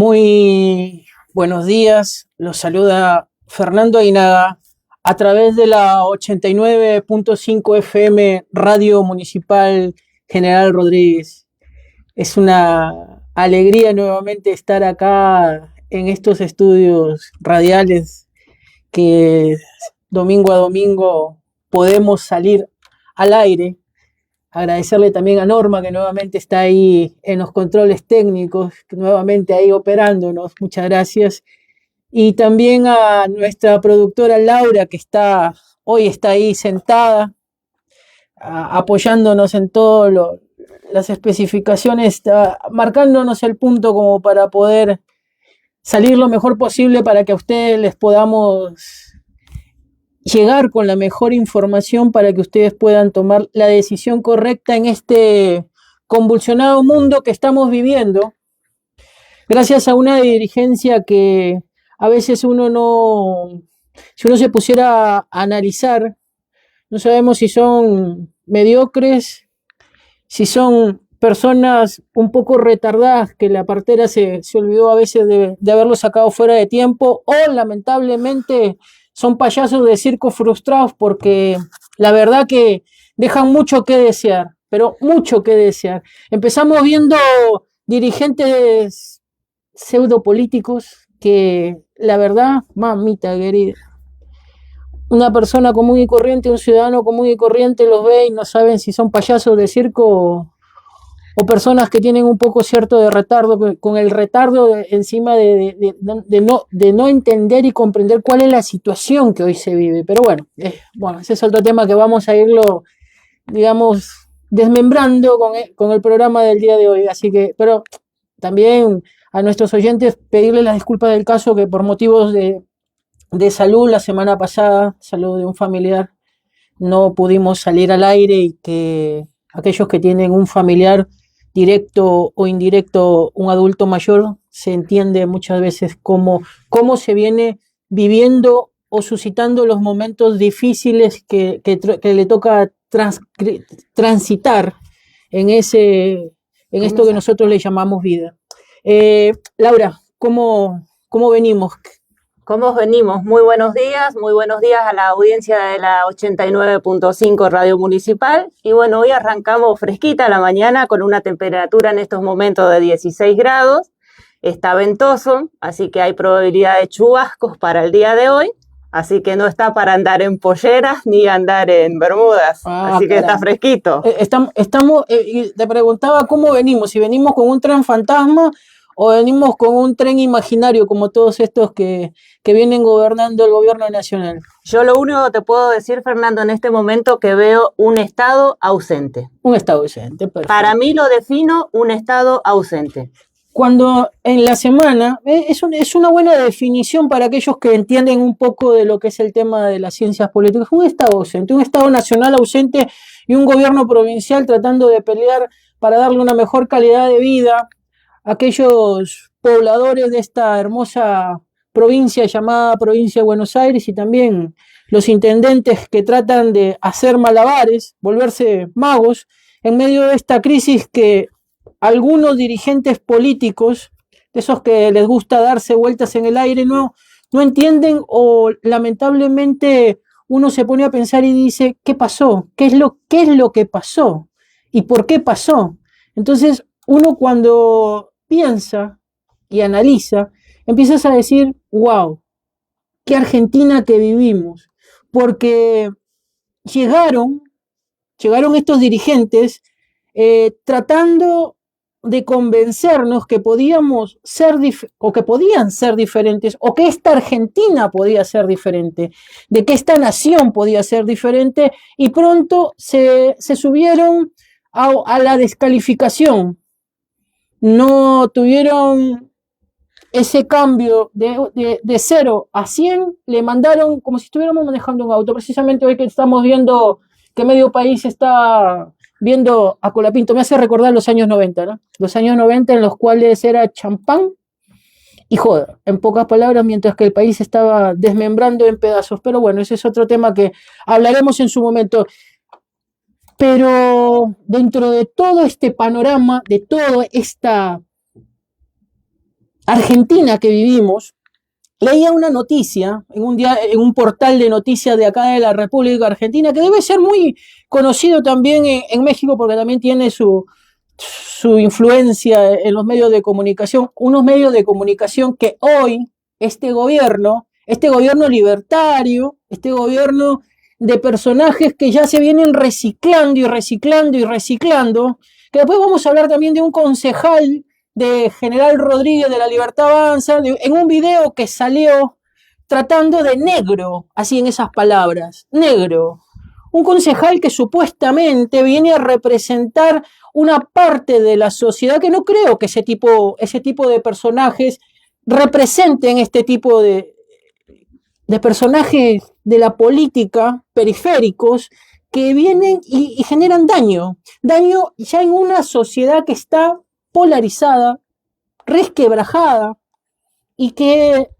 Muy buenos días, los saluda Fernando Ainaga a través de la 89.5 FM Radio Municipal General Rodríguez. Es una alegría nuevamente estar acá en estos estudios radiales que domingo a domingo podemos salir al aire. Agradecerle también a Norma, que nuevamente está ahí en los controles técnicos, que nuevamente ahí operándonos. Muchas gracias. Y también a nuestra productora Laura, que hoy está ahí sentada, apoyándonos en todas las especificaciones, marcándonos el punto como para poder salir lo mejor posible para que a ustedes les podamos llegar con la mejor información para que ustedes puedan tomar la decisión correcta en este convulsionado mundo que estamos viviendo, gracias a una dirigencia que a veces si uno se pusiera a analizar, no sabemos si son mediocres, si son personas un poco retardadas, que la partera se olvidó a veces de haberlo sacado fuera de tiempo, o lamentablemente son payasos de circo frustrados, porque la verdad que dejan mucho que desear, pero mucho que desear. Empezamos viendo dirigentes pseudopolíticos que la verdad, mamita querida, una persona común y corriente, un ciudadano común y corriente los ve y no saben si son payasos de circo o personas que tienen un poco cierto de retardo, con el retardo encima de no entender y comprender cuál es la situación que hoy se vive. Pero bueno, ese es otro tema que vamos a irlo, digamos, desmembrando con el programa del día de hoy. Así que, pero también a nuestros oyentes pedirles las disculpas del caso, que por motivos de salud la semana pasada, salud de un familiar, no pudimos salir al aire, y que aquellos que tienen un familiar directo o indirecto, un adulto mayor, se entiende muchas veces cómo se viene viviendo o suscitando los momentos difíciles que le toca transitar en esto que nosotros le llamamos vida. Laura, ¿cómo venimos? ¿Cómo venimos? Muy buenos días a la audiencia de la 89.5 Radio Municipal. Y bueno, hoy arrancamos fresquita la mañana con una temperatura en estos momentos de 16 grados. Está ventoso, así que hay probabilidad de chubascos para el día de hoy. Así que no está para andar en polleras ni andar en bermudas. Así que está fresquito. Te preguntaba cómo venimos, si venimos con un tren fantasma o venimos con un tren imaginario, como todos estos que vienen gobernando el gobierno nacional. Yo lo único que te puedo decir, Fernando, en este momento, que veo un estado ausente. Un estado ausente, perfecto. Para mí lo defino un estado ausente. Cuando en la semana, es una buena definición para aquellos que entienden un poco de lo que es el tema de las ciencias políticas, un estado ausente, un estado nacional ausente y un gobierno provincial tratando de pelear para darle una mejor calidad de vida a aquellos pobladores de esta hermosa provincia llamada Provincia de Buenos Aires, y también los intendentes que tratan de hacer malabares, volverse magos, en medio de esta crisis que algunos dirigentes políticos, de esos que les gusta darse vueltas en el aire, no entienden, o lamentablemente uno se pone a pensar y dice, ¿qué pasó? ¿Qué es lo que pasó? ¿Y por qué pasó? Entonces, uno cuando piensa y analiza, empiezas a decir, wow, qué Argentina que vivimos, porque llegaron estos dirigentes tratando de convencernos que podíamos ser o que podían ser diferentes, o que esta Argentina podía ser diferente, de que esta nación podía ser diferente, y pronto se subieron a la descalificación. No tuvieron ese cambio de 0 a 100, le mandaron como si estuviéramos manejando un auto. Precisamente hoy que estamos viendo que medio país está viendo a Colapinto, me hace recordar los años 90, ¿no? Los años 90 en los cuales era champán y joda, en pocas palabras, mientras que el país estaba desmembrando en pedazos. Pero bueno, ese es otro tema que hablaremos en su momento. Pero dentro de todo este panorama, de toda esta argentina que vivimos, leía una noticia en un portal de noticias de acá de la República Argentina, que debe ser muy conocido también en México, porque también tiene su influencia en los medios de comunicación, unos medios de comunicación que hoy este gobierno libertario, este gobierno de personajes que ya se vienen reciclando y reciclando y reciclando, que después vamos a hablar también de un concejal de General Rodríguez de la Libertad Avanza, en un video que salió tratando de negro, así en esas palabras, negro. Un concejal que supuestamente viene a representar una parte de la sociedad, que no creo que ese tipo de personajes representen este tipo de personajes de la política periféricos que vienen y generan daño ya en una sociedad que está polarizada, resquebrajada, y que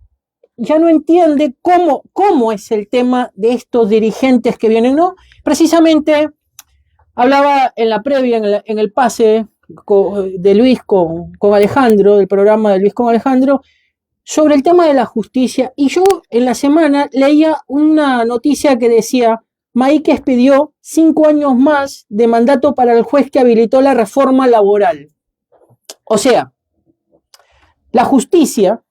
ya no entiende cómo es el tema de estos dirigentes que vienen, ¿no? Precisamente hablaba en la previa, en el pase de Luis con Alejandro, del programa de Luis con Alejandro, sobre el tema de la justicia, y yo en la semana leía una noticia que decía: Maíquez pidió 5 años más de mandato para el juez que habilitó la reforma laboral. O sea, la justicia,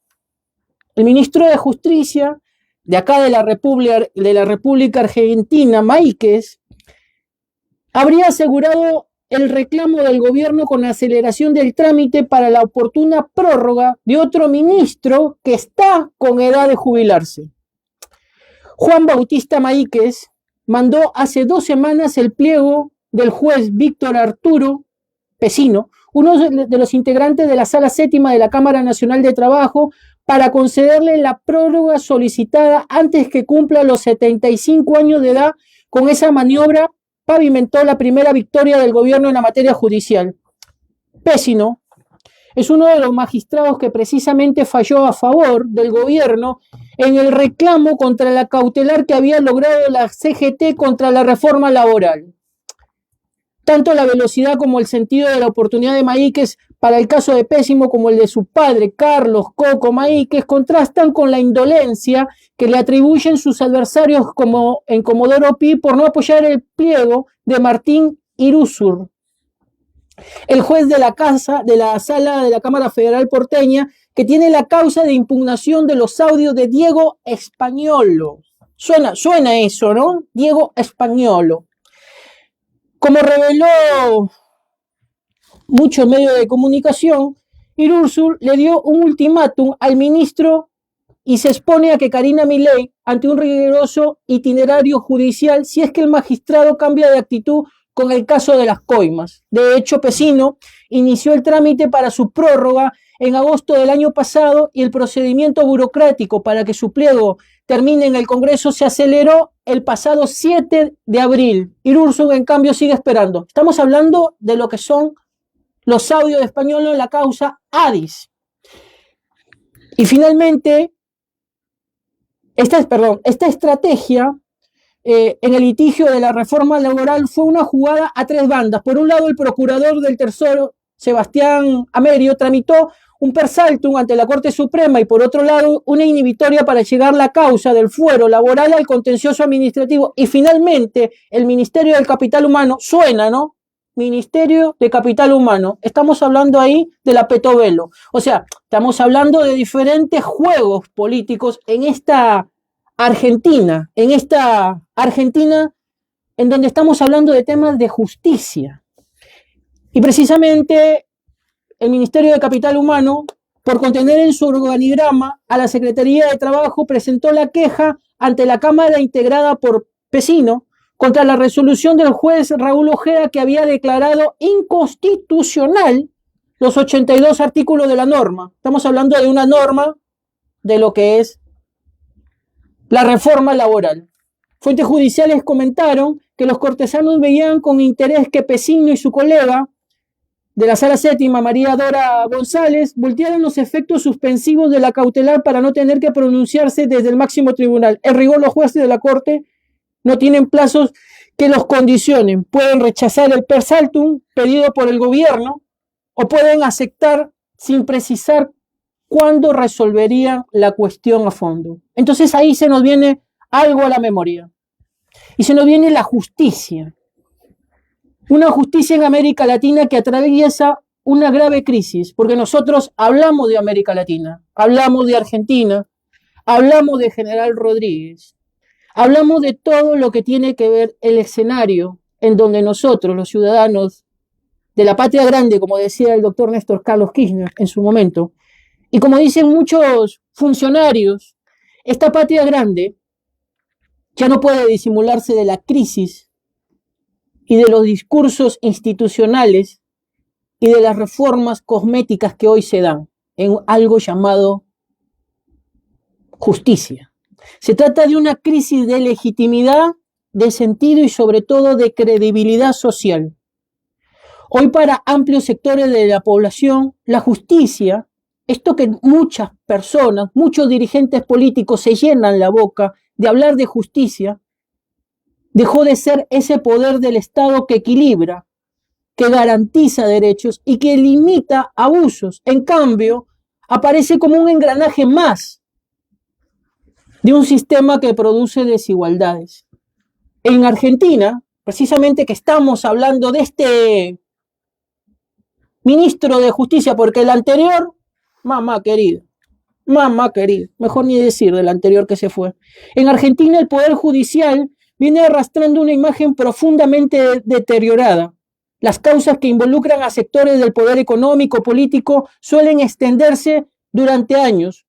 el ministro de Justicia de acá de la República Argentina, Maíquez, habría asegurado el reclamo del gobierno con aceleración del trámite para la oportuna prórroga de otro ministro que está con edad de jubilarse. Juan Bautista Maíquez mandó hace 2 semanas el pliego del juez Víctor Arturo Pesino, uno de los integrantes de la Sala Séptima de la Cámara Nacional de Trabajo, para concederle la prórroga solicitada antes que cumpla los 75 años de edad. Con esa maniobra pavimentó la primera victoria del gobierno en la materia judicial. Pesino es uno de los magistrados que precisamente falló a favor del gobierno en el reclamo contra la cautelar que había logrado la CGT contra la reforma laboral. Tanto la velocidad como el sentido de la oportunidad de Maíquez para el caso de Pesino, como el de su padre, Carlos Coco Maíquez, contrastan con la indolencia que le atribuyen sus adversarios como en Comodoro Pi por no apoyar el pliego de Martín Iruzur, el juez de la Sala de la Cámara Federal porteña, que tiene la causa de impugnación de los audios de Diego Españolo. Suena eso, ¿no? Diego Españolo. Como reveló muchos medios de comunicación, Iruzur le dio un ultimátum al ministro y se expone a que Karina Milei ante un riguroso itinerario judicial si es que el magistrado cambia de actitud con el caso de las coimas. De hecho, Pesino inició el trámite para su prórroga en agosto del año pasado, y el procedimiento burocrático para que su pliego termine en el Congreso se aceleró el pasado 7 de abril. Iruzur, en cambio, sigue esperando. Estamos hablando de lo que son los audios de Españolo en la causa Adis. Y finalmente, esta estrategia en el litigio de la reforma laboral fue una jugada a 3 bandas. Por un lado, el procurador del Tercero, Sebastián Amerio, tramitó un per saltum ante la Corte Suprema, y por otro lado, una inhibitoria para llegar la causa del fuero laboral al contencioso administrativo. Y finalmente, el Ministerio del Capital Humano, suena, ¿no? Ministerio de Capital Humano. Estamos hablando ahí de la Petovelo. O sea, estamos hablando de diferentes juegos políticos en esta Argentina, en donde estamos hablando de temas de justicia. Y precisamente el Ministerio de Capital Humano, por contener en su organigrama a la Secretaría de Trabajo, presentó la queja ante la Cámara integrada por Pesino contra la resolución del juez Raúl Ojeda, que había declarado inconstitucional los 82 artículos de la norma. Estamos hablando de una norma de lo que es la reforma laboral. Fuentes judiciales comentaron que los cortesanos veían con interés que Pesino y su colega de la Sala Séptima, María Dora González, voltearan los efectos suspensivos de la cautelar para no tener que pronunciarse desde el máximo tribunal. En rigor, los jueces de la Corte no tienen plazos que los condicionen. Pueden rechazar el per saltum pedido por el gobierno, o pueden aceptar sin precisar ¿cuándo resolverían la cuestión a fondo? Entonces ahí se nos viene algo a la memoria. Y se nos viene la justicia. Una justicia en América Latina que atraviesa una grave crisis, porque nosotros hablamos de América Latina, hablamos de Argentina, hablamos de General Rodríguez, hablamos de todo lo que tiene que ver el escenario en donde nosotros, los ciudadanos de la patria grande, como decía el doctor Néstor Carlos Kirchner en su momento, y como dicen muchos funcionarios, esta patria grande ya no puede disimularse de la crisis y de los discursos institucionales y de las reformas cosméticas que hoy se dan en algo llamado justicia. Se trata de una crisis de legitimidad, de sentido y sobre todo de credibilidad social. Hoy para amplios sectores de la población, la justicia, esto que muchas personas, muchos dirigentes políticos se llenan la boca de hablar de justicia, dejó de ser ese poder del Estado que equilibra, que garantiza derechos y que limita abusos. En cambio, aparece como un engranaje más de un sistema que produce desigualdades. En Argentina, precisamente que estamos hablando de este ministro de Justicia, porque el anterior, mamá querida, mejor ni decir del anterior que se fue. En Argentina el Poder Judicial viene arrastrando una imagen profundamente deteriorada. Las causas que involucran a sectores del poder económico, político, suelen extenderse durante años,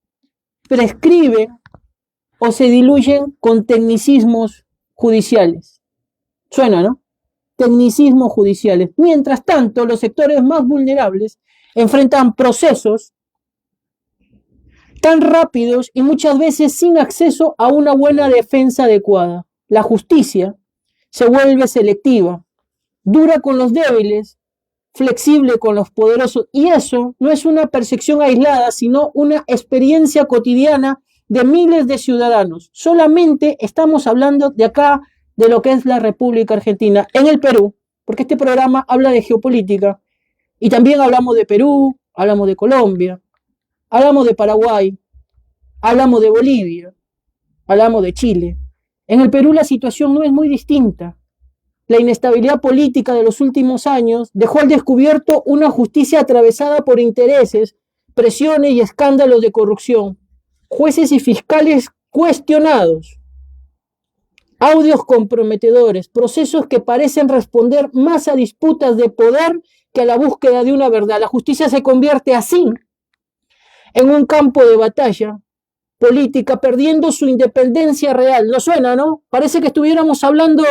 prescriben o se diluyen con tecnicismos judiciales. Suena, ¿no? Tecnicismos judiciales. Mientras tanto, los sectores más vulnerables enfrentan procesos tan rápidos y muchas veces sin acceso a una buena defensa adecuada. La justicia se vuelve selectiva, dura con los débiles, flexible con los poderosos, y eso no es una percepción aislada, sino una experiencia cotidiana de miles de ciudadanos. Solamente estamos hablando de acá, de lo que es la República Argentina. En el Perú, porque este programa habla de geopolítica, y también hablamos de Perú, hablamos de Colombia, hablamos de Paraguay, hablamos de Bolivia, hablamos de Chile. En el Perú la situación no es muy distinta. La inestabilidad política de los últimos años dejó al descubierto una justicia atravesada por intereses, presiones y escándalos de corrupción, jueces y fiscales cuestionados, audios comprometedores, procesos que parecen responder más a disputas de poder que a la búsqueda de una verdad. La justicia se convierte así en un campo de batalla política, perdiendo su independencia real. ¿No suena, no? Parece que estuviéramos hablando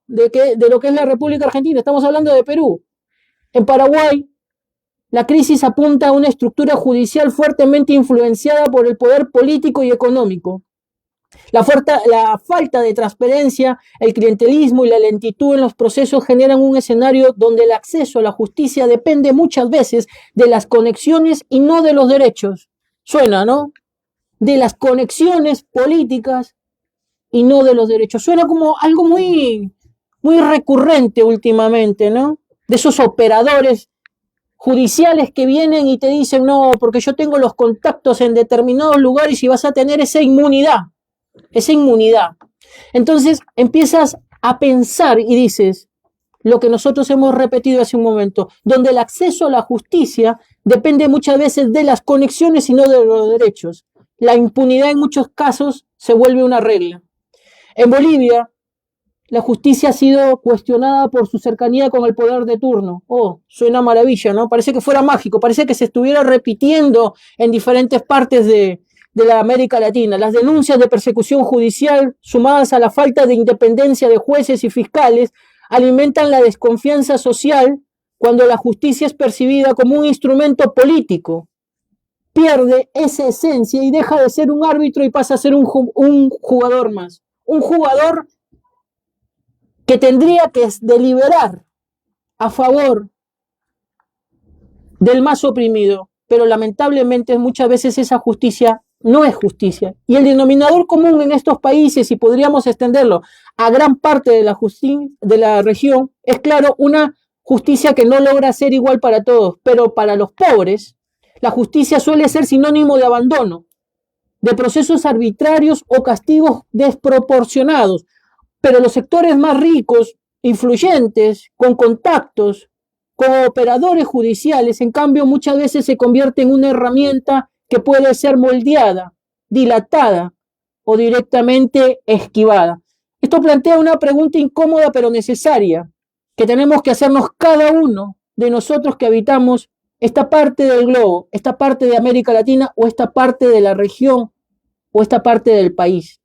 de lo que es la República Argentina. Estamos hablando de Perú. En Paraguay, la crisis apunta a una estructura judicial fuertemente influenciada por el poder político y económico. La falta de transparencia, el clientelismo y la lentitud en los procesos generan un escenario donde el acceso a la justicia depende muchas veces de las conexiones y no de los derechos. Suena, ¿no? De las conexiones políticas y no de los derechos. Suena como algo muy recurrente últimamente, ¿no? De esos operadores judiciales que vienen y te dicen, no, porque yo tengo los contactos en determinados lugares y vas a tener esa inmunidad. Entonces empiezas a pensar y dices, lo que nosotros hemos repetido hace un momento, donde el acceso a la justicia depende muchas veces de las conexiones y no de los derechos. La impunidad en muchos casos se vuelve una regla. En Bolivia, la justicia ha sido cuestionada por su cercanía con el poder de turno. Oh, suena maravilla, ¿no? Parece que fuera mágico, parece que se estuviera repitiendo en diferentes partes de la América Latina. Las denuncias de persecución judicial, sumadas a la falta de independencia de jueces y fiscales, alimentan la desconfianza social cuando la justicia es percibida como un instrumento político. Pierde esa esencia y deja de ser un árbitro y pasa a ser un jugador más. Un jugador que tendría que deliberar a favor del más oprimido, pero lamentablemente muchas veces esa justicia no es justicia. Y el denominador común en estos países, y podríamos extenderlo a gran parte de la región, es claro, una justicia que no logra ser igual para todos, pero para los pobres, La justicia suele ser sinónimo de abandono, de procesos arbitrarios o castigos desproporcionados, pero los sectores más ricos, influyentes, con contactos, con operadores judiciales, en cambio, muchas veces se convierte en una herramienta que puede ser moldeada, dilatada o directamente esquivada. Esto plantea una pregunta incómoda pero necesaria que tenemos que hacernos cada uno de nosotros que habitamos esta parte del globo, esta parte de América Latina o esta parte de la región o esta parte del país.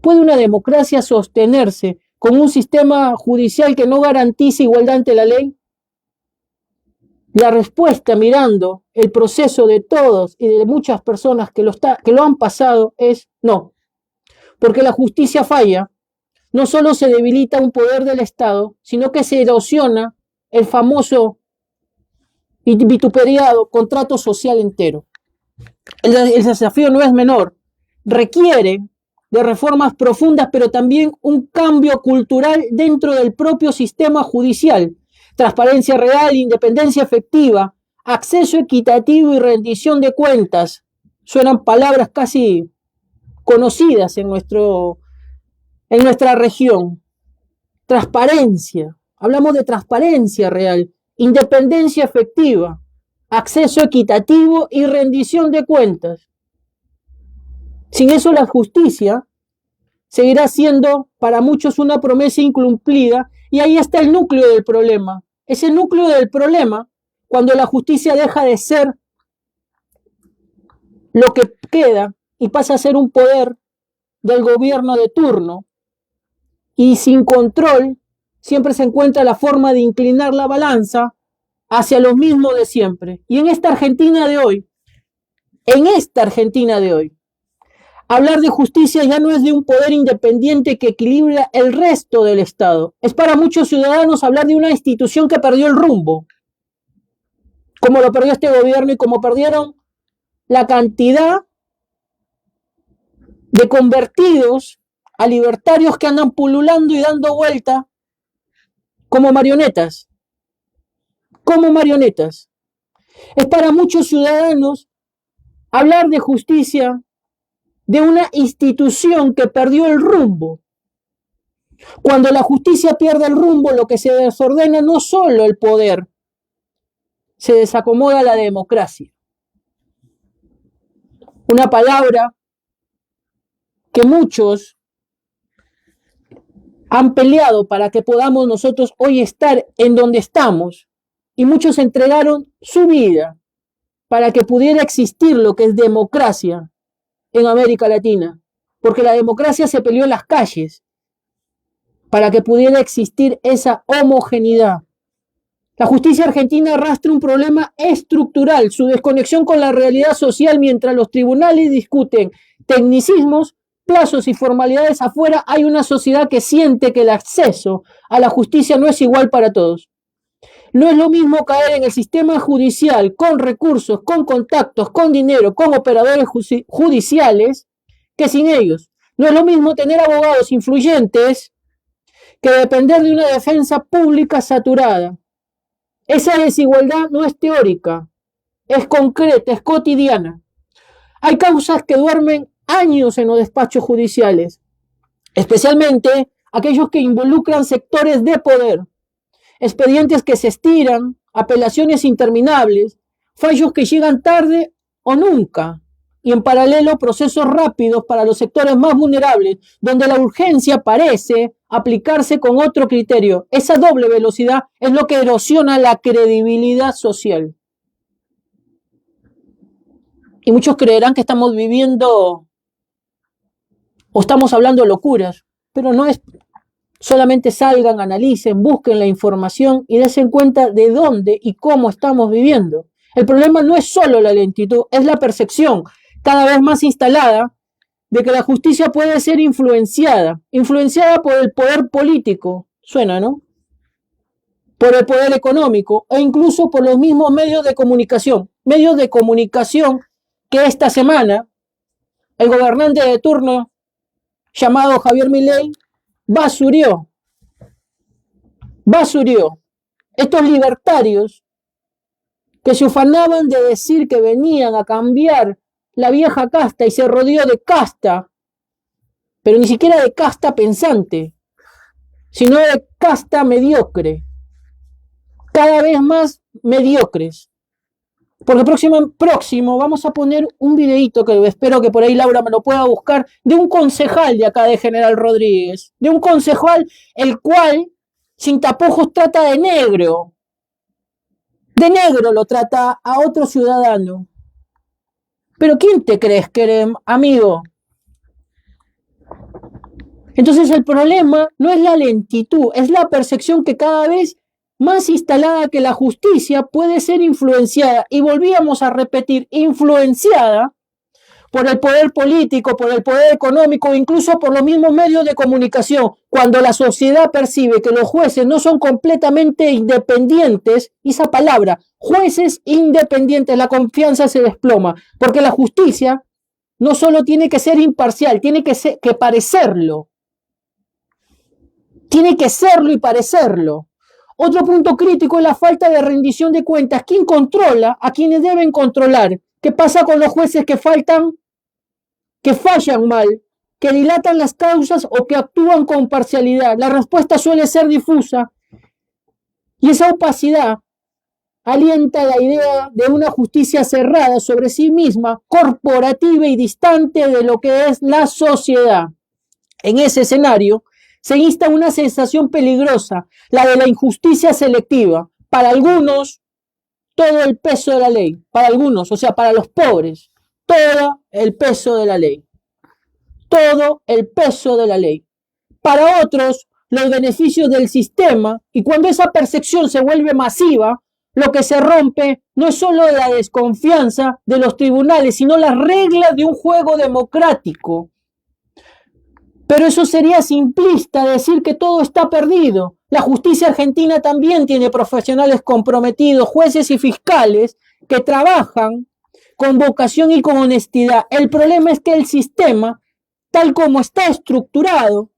¿Puede una democracia sostenerse con un sistema judicial que no garantice igualdad ante la ley? La respuesta, mirando el proceso de todos y de muchas personas que lo han pasado, es no. Porque la justicia falla, no solo se debilita un poder del Estado, sino que se erosiona el famoso y vituperiado contrato social entero. El desafío no es menor, requiere de reformas profundas, pero también un cambio cultural dentro del propio sistema judicial. Transparencia real, independencia efectiva, acceso equitativo y rendición de cuentas. Suenan palabras casi conocidas en nuestra región. Transparencia, hablamos de transparencia real, independencia efectiva, acceso equitativo y rendición de cuentas. Sin eso la justicia seguirá siendo para muchos una promesa incumplida y ahí está el núcleo del problema. Es el núcleo del problema cuando la justicia deja de ser lo que queda y pasa a ser un poder del gobierno de turno y sin control siempre se encuentra la forma de inclinar la balanza hacia lo mismo de siempre. Y en esta Argentina de hoy, hablar de justicia ya no es de un poder independiente que equilibra el resto del Estado. Es para muchos ciudadanos hablar de una institución que perdió el rumbo, como lo perdió este gobierno y como perdieron la cantidad de convertidos a libertarios que andan pululando y dando vuelta como marionetas. Como marionetas. Es para muchos ciudadanos hablar de justicia de una institución que perdió el rumbo. Cuando la justicia pierde el rumbo, lo que se desordena no solo el poder, se desacomoda la democracia. Una palabra que muchos han peleado para que podamos nosotros hoy estar en donde estamos, y muchos entregaron su vida para que pudiera existir lo que es democracia en América Latina, porque la democracia se peleó en las calles para que pudiera existir esa homogeneidad. La justicia argentina arrastra un problema estructural, su desconexión con la realidad social. Mientras los tribunales discuten tecnicismos, plazos y formalidades afuera, hay una sociedad que siente que el acceso a la justicia no es igual para todos. No es lo mismo caer en el sistema judicial con recursos, con contactos, con dinero, con operadores judiciales, que sin ellos. No es lo mismo tener abogados influyentes que depender de una defensa pública saturada. Esa desigualdad no es teórica, es concreta, es cotidiana. Hay causas que duermen años en los despachos judiciales, especialmente aquellos que involucran sectores de poder. Expedientes que se estiran, apelaciones interminables, fallos que llegan tarde o nunca, y en paralelo procesos rápidos para los sectores más vulnerables, donde la urgencia parece aplicarse con otro criterio. Esa doble velocidad es lo que erosiona la credibilidad social. Y muchos creerán que estamos viviendo o estamos hablando locuras, pero no es. Solamente salgan, analicen, busquen la información y dense cuenta de dónde y cómo estamos viviendo. El problema no es solo la lentitud, es la percepción cada vez más instalada de que la justicia puede ser influenciada por el poder político, suena, ¿no? Por el poder económico e incluso por los mismos medios de comunicación que esta semana el gobernante de turno llamado Javier Milei basurió. Estos libertarios que se ufanaban de decir que venían a cambiar la vieja casta y se rodeó de casta, pero ni siquiera de casta pensante, sino de casta mediocre, cada vez más mediocres. Porque próximo vamos a poner un videíto que espero que por ahí Laura me lo pueda buscar, de un concejal de acá de General Rodríguez, de un concejal el cual sin tapujos trata de negro lo trata a otro ciudadano. Pero ¿quién te crees que eres, amigo? Entonces el problema no es la lentitud, es la percepción que cada vez más instalada que la justicia puede ser influenciada, y volvíamos a repetir, influenciada por el poder político, por el poder económico, incluso por los mismos medios de comunicación. Cuando la sociedad percibe que los jueces no son completamente independientes, y esa palabra, jueces independientes, la confianza se desploma, porque la justicia no solo tiene que ser imparcial, tiene que parecerlo. Tiene que serlo y parecerlo. Otro punto crítico es la falta de rendición de cuentas. ¿Quién controla a quienes deben controlar? ¿Qué pasa con los jueces que fallan mal, que dilatan las causas o que actúan con parcialidad? La respuesta suele ser difusa, y esa opacidad alienta la idea de una justicia cerrada sobre sí misma, corporativa y distante de lo que es la sociedad. En ese escenario se insta una sensación peligrosa, la de la injusticia selectiva. Para algunos, todo el peso de la ley. Para algunos, o sea, para los pobres, todo el peso de la ley. Todo el peso de la ley. Para otros, los beneficios del sistema, y cuando esa percepción se vuelve masiva, lo que se rompe no es solo la desconfianza de los tribunales, sino las reglas de un juego democrático. Pero eso sería simplista decir que todo está perdido. La justicia argentina también tiene profesionales comprometidos, jueces y fiscales que trabajan con vocación y con honestidad. El problema es que el sistema, tal como está estructurado,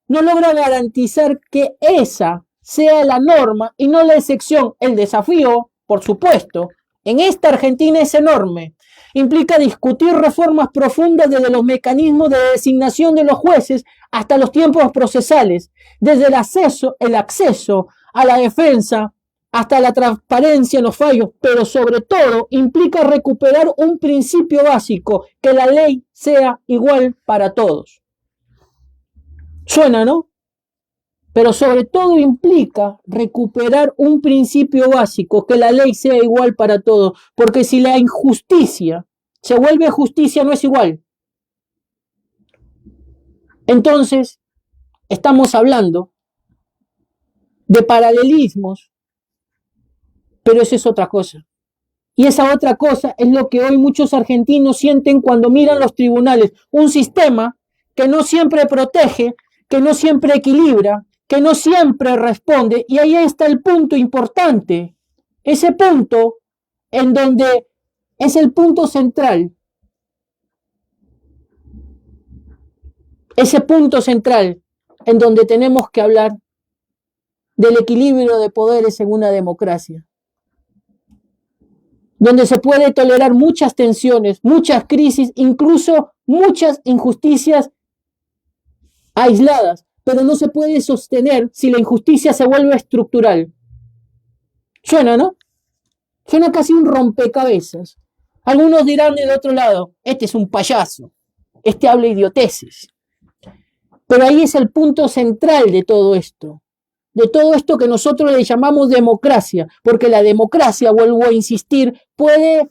no logra garantizar que esa sea la norma y no la excepción. El desafío, por supuesto, en esta Argentina es enorme. Implica discutir reformas profundas desde los mecanismos de designación de los jueces hasta los tiempos procesales, desde el acceso a la defensa hasta la transparencia en los fallos, pero sobre todo implica recuperar un principio básico, que la ley sea igual para todos. Suena, ¿no? Pero sobre todo implica recuperar un principio básico, que la ley sea igual para todos, porque si la injusticia se vuelve justicia, no es igual. Entonces, estamos hablando de paralelismos, pero eso es otra cosa. Y esa otra cosa es lo que hoy muchos argentinos sienten cuando miran los tribunales. Un sistema que no siempre protege, que no siempre equilibra, que no siempre responde. Y ahí está el punto importante. Ese punto en donde es el punto central. Ese punto central en donde tenemos que hablar del equilibrio de poderes en una democracia, donde se puede tolerar muchas tensiones, muchas crisis, incluso muchas injusticias aisladas, pero no se puede sostener si la injusticia se vuelve estructural. Suena, ¿no? Suena casi un rompecabezas. Algunos dirán del otro lado, este es un payaso, este habla idioteces. Pero ahí es el punto central de todo esto que nosotros le llamamos democracia, porque la democracia, vuelvo a insistir, puede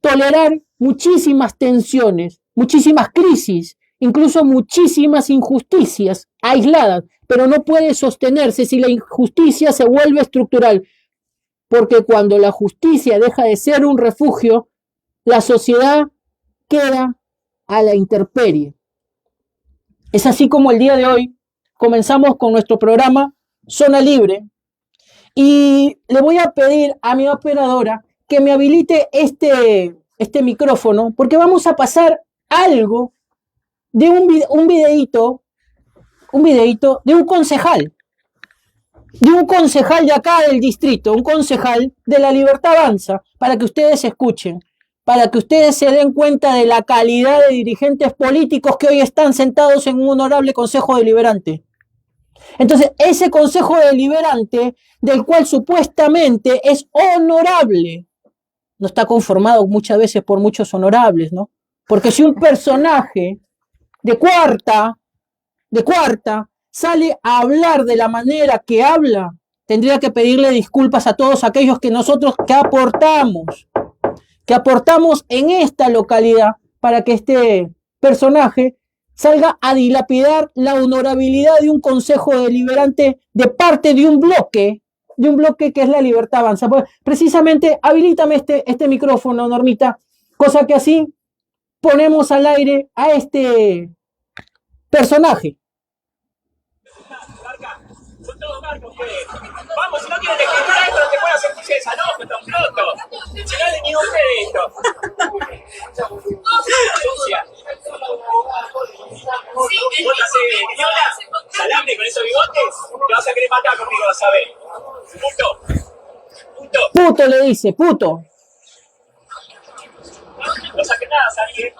tolerar muchísimas tensiones, muchísimas crisis, incluso muchísimas injusticias aisladas, pero no puede sostenerse si la injusticia se vuelve estructural, porque cuando la justicia deja de ser un refugio, la sociedad queda a la intemperie. Es así como el día de hoy comenzamos con nuestro programa Zona Libre, y le voy a pedir a mi operadora que me habilite este micrófono, porque vamos a pasar algo de un videíto de un concejal de un concejal de acá del distrito, un concejal de la Libertad Avanza, para que ustedes escuchen, para que ustedes se den cuenta de la calidad de dirigentes políticos que hoy están sentados en un honorable Consejo Deliberante. Entonces, ese Consejo Deliberante, del cual supuestamente es honorable, no está conformado muchas veces por muchos honorables, ¿no? Porque si un personaje de cuarta sale a hablar de la manera que habla, tendría que pedirle disculpas a todos aquellos que nosotros que aportamos en esta localidad para que este personaje salga a dilapidar la honorabilidad de un consejo deliberante de parte de un bloque que es la Libertad Avanza. Pues precisamente, habilítame este micrófono, Normita, cosa que así ponemos al aire a este personaje. Son todos marcos, pues. Vamos, si no tienen que escribir esto, no te puedo hacer princesa, no, pues tan pronto. Si no le ni usted esto. Sucia. ¿Vos te haces viola? ¿Salame con esos bigotes? Te vas a querer matar conmigo, vas a ver. Puto. Puto. Puto le dice, puto. No saques nada, salí.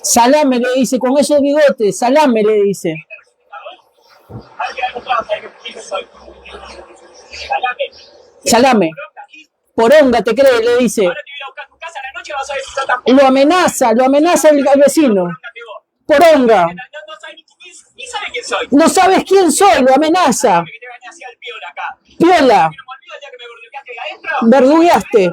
Salame le dice, con esos bigotes, salame le dice. Salame. Poronga, te crees, le dice. Lo amenaza el vecino. Poronga. No sabes quién soy, lo amenaza. Piola. Verdugueaste.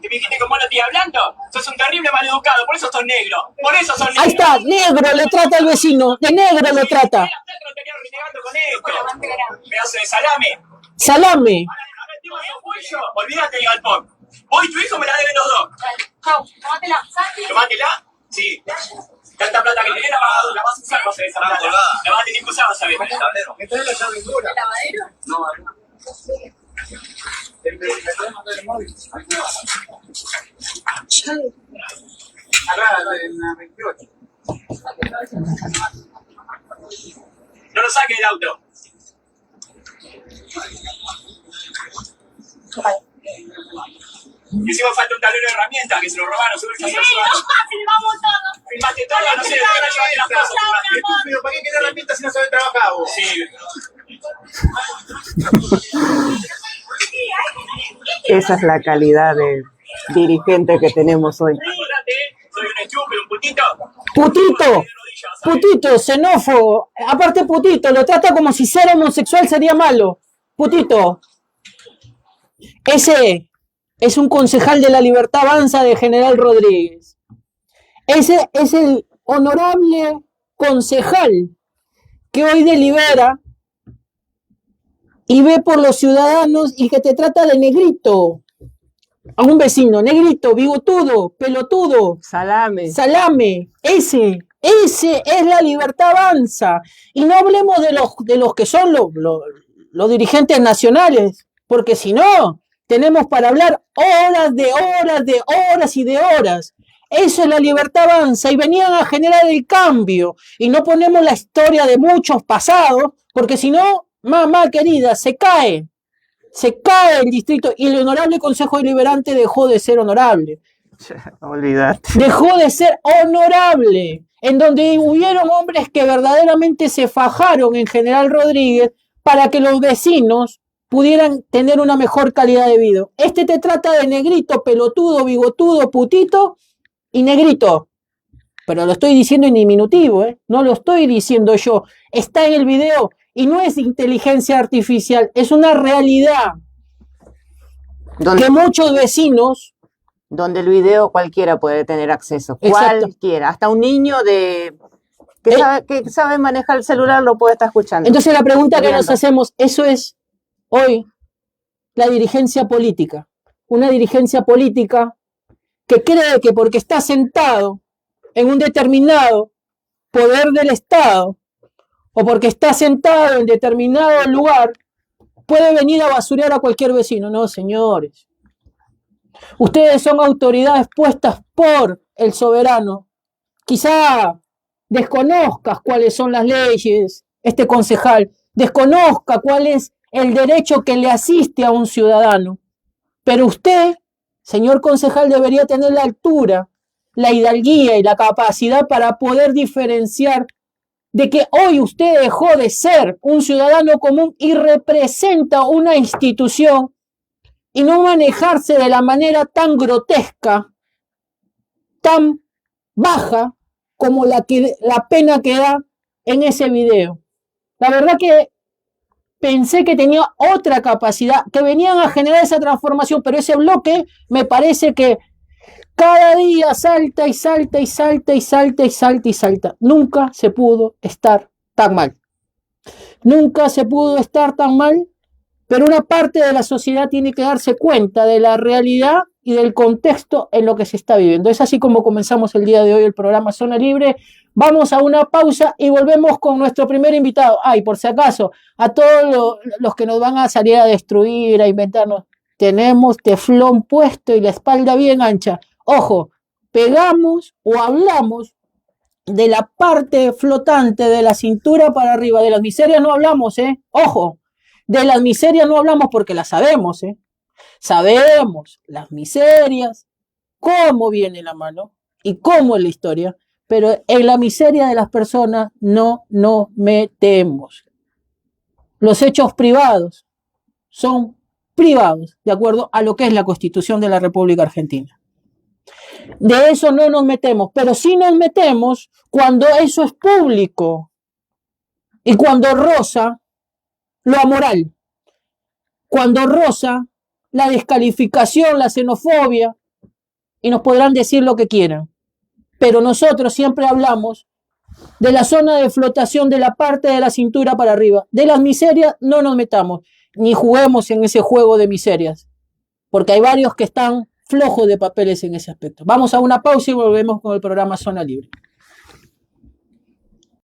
¿Que me dijiste con buena tía hablando? Sos un terrible maleducado, por eso sos negro. Por eso sos negro. Ahí está, negro le trata al vecino. De negro lo trata. Pedazo de salame. Salame. Olvídate del galpón. Vos y tu hijo me la deben los dos. Chau, tómatela. ¿Tomátela? Sí. Tanta plata que tenés, la vas a usar, vas a ver esa plata. La vas a tener que usar, vas a ver. ¿Me traes la llave dura? ¿El lavadero? No, no. No lo saques del auto. Y encima falta un tablero de herramientas que se lo robaron, seguro que se lo robaron. Filmamos todo. Filmaste todo, no sé, ¿por qué no llevaste las cosas? Estúpido, ¿para qué querés herramientas si no sabes trabajar vos? Sí. Esa es la calidad de dirigente que tenemos hoy. Soy un estúpido, un putito. Putito, xenófobo. Aparte putito, lo trata como si ser homosexual sería malo. Putito. Ese es un concejal de la Libertad Avanza de General Rodríguez. Ese es el honorable concejal que hoy delibera y ve por los ciudadanos y que te trata de negrito. A un vecino, negrito, bigotudo, pelotudo, Salame. ese es la Libertad Avanza. Y no hablemos de los que son los dirigentes nacionales, porque si no, tenemos para hablar horas y de horas. Eso es la Libertad Avanza y venían a generar el cambio. Y no ponemos la historia de muchos pasados, porque si no, mamá querida, se cae el distrito y el honorable Consejo Deliberante dejó de ser honorable. Olvídate. Dejó de ser honorable, en donde hubieron hombres que verdaderamente se fajaron en General Rodríguez para que los vecinos pudieran tener una mejor calidad de vida. Este te trata de negrito, pelotudo, bigotudo, putito y negrito. Pero lo estoy diciendo en diminutivo, no lo estoy diciendo yo. Está en el video y no es inteligencia artificial, es una realidad. Que muchos vecinos... Donde el video cualquiera puede tener acceso. Exacto. Cualquiera. Hasta un niño que sabe manejar el celular lo puede estar escuchando. Entonces la pregunta que nos hacemos, eso es hoy la dirigencia política. Una dirigencia política que cree que porque está sentado en un determinado poder del Estado o porque está sentado en determinado lugar, puede venir a basurear a cualquier vecino. No, señores. Ustedes son autoridades puestas por el soberano. Quizá desconozcas cuáles son las leyes, este concejal, desconozca cuál es el derecho que le asiste a un ciudadano. Pero usted, señor concejal, debería tener la altura, la hidalguía y la capacidad para poder diferenciar de que hoy usted dejó de ser un ciudadano común y representa una institución y no manejarse de la manera tan grotesca, tan baja como la pena que da en ese video. La verdad que pensé que tenía otra capacidad, que venían a generar esa transformación, pero ese bloque me parece que cada día salta y salta y salta y salta y salta y salta. Nunca se pudo estar tan mal. Nunca se pudo estar tan mal, pero una parte de la sociedad tiene que darse cuenta de la realidad y del contexto en lo que se está viviendo. Es así como comenzamos el día de hoy el programa Zona Libre. Vamos a una pausa y volvemos con nuestro primer invitado. Ay, por si acaso, a todos los que nos van a salir a destruir, a inventarnos, tenemos teflón puesto y la espalda bien ancha. Ojo, pegamos o hablamos de la parte flotante de la cintura para arriba. De las miserias no hablamos, Ojo, de las miserias no hablamos porque las sabemos, Sabemos las miserias, cómo viene la mano y cómo es la historia, pero en la miseria de las personas no nos metemos. Los hechos privados son privados, de acuerdo a lo que es la Constitución de la República Argentina. De eso no nos metemos, pero sí nos metemos cuando eso es público y cuando roza lo amoral, cuando roza la descalificación, la xenofobia, y nos podrán decir lo que quieran. Pero nosotros siempre hablamos de la zona de flotación, de la parte de la cintura para arriba. De las miserias no nos metamos, ni juguemos en ese juego de miserias, porque hay varios que están flojos de papeles en ese aspecto. Vamos a una pausa y volvemos con el programa Zona Libre.